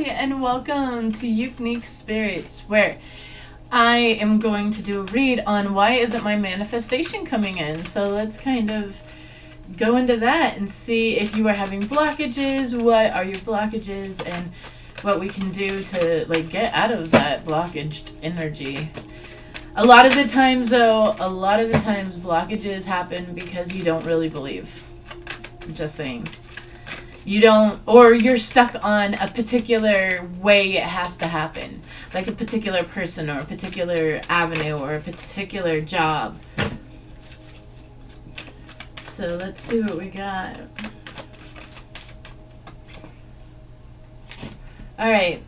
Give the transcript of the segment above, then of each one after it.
and welcome to Unique Spirits, where I am going to do a read on why isn't my manifestation coming in. So let's kind of go into that and see if you are having blockages, what are your blockages, and what we can do to get out of that blockaged energy. A lot of the times blockages happen because you don't really believe. Just saying. You don't, or you're stuck on a particular way it has to happen. Like a particular person or a particular avenue or a particular job. So let's see what we got. Alright.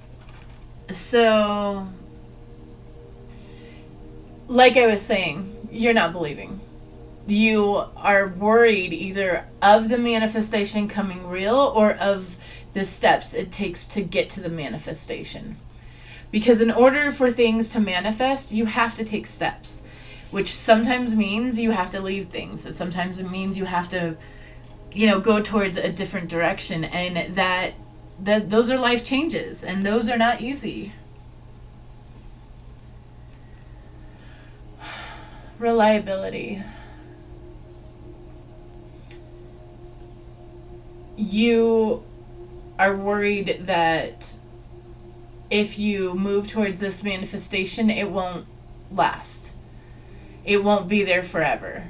So, like I was saying, you're not believing. You are worried either of the manifestation coming real or of the steps it takes to get to the manifestation. Because in order for things to manifest, you have to take steps, which sometimes means you have to leave things. Sometimes it means you have to, go towards a different direction, and that those are life changes, and those are not easy. Reliability. You are worried that if you move towards this manifestation, it won't last. It won't be there forever.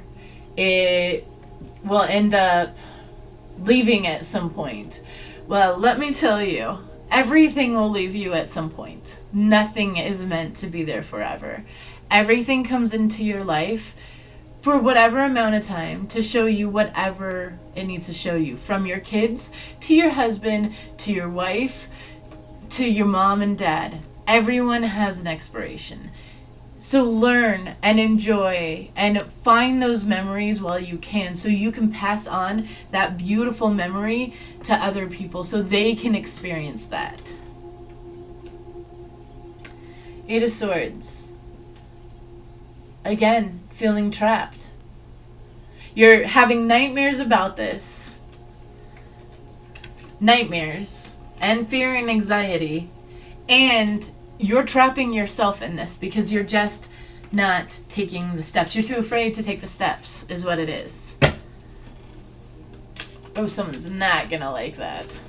It will end up leaving at some point. Well, let me tell you, everything will leave you at some point. Nothing is meant to be there forever. Everything comes into your life for whatever amount of time to show you whatever it needs to show you. From your kids, to your husband, to your wife, to your mom and dad. Everyone has an expiration. So learn and enjoy and find those memories while you can, so you can pass on that beautiful memory to other people so they can experience that. Eight of Swords. Again, feeling trapped. You're having nightmares about this. Nightmares and fear and anxiety. And you're trapping yourself in this because you're just not taking the steps. You're too afraid to take the steps, is what it is. Oh, someone's not gonna like that.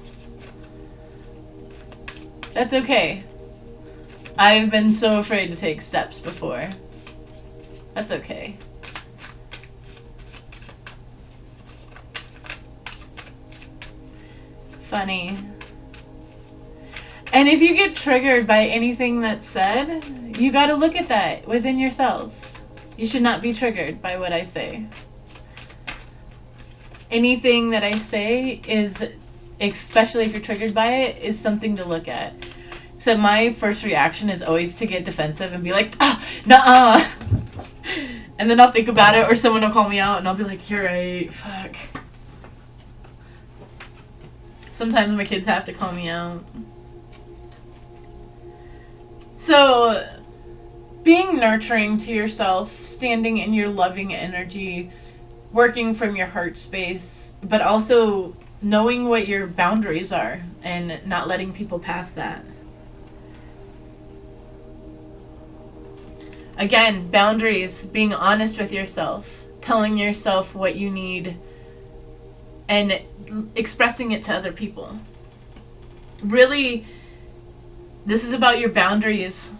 That's okay. I've been so afraid to take steps before. That's okay. Funny. And if you get triggered by anything that's said, you got to look at that within yourself. You should not be triggered by what I say. Anything that I say is, especially if you're triggered by it, is something to look at. So my first reaction is always to get defensive and be like, nuh-uh. And then I'll think about it, or someone will call me out and I'll be like, you're right, fuck. Sometimes my kids have to call me out. So, being nurturing to yourself, standing in your loving energy, working from your heart space, but also knowing what your boundaries are and not letting people pass that. Again, boundaries, being honest with yourself, telling yourself what you need, and expressing it to other people. Really, this is about your boundaries.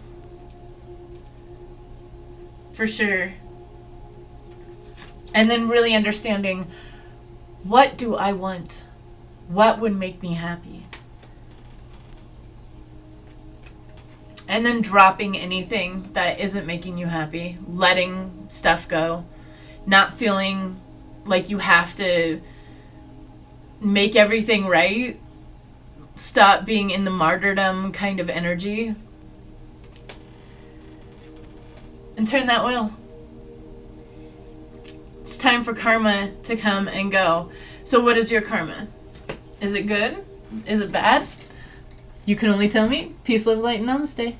For sure. And then really understanding, what do I want? What would make me happy? And then dropping anything that isn't making you happy. Letting stuff go. Not feeling like you have to make everything right. Stop being in the martyrdom kind of energy. And turn that wheel. It's time for karma to come and go. So what is your karma? Is it good? Is it bad? You can only tell me. Peace, love, light, and namaste.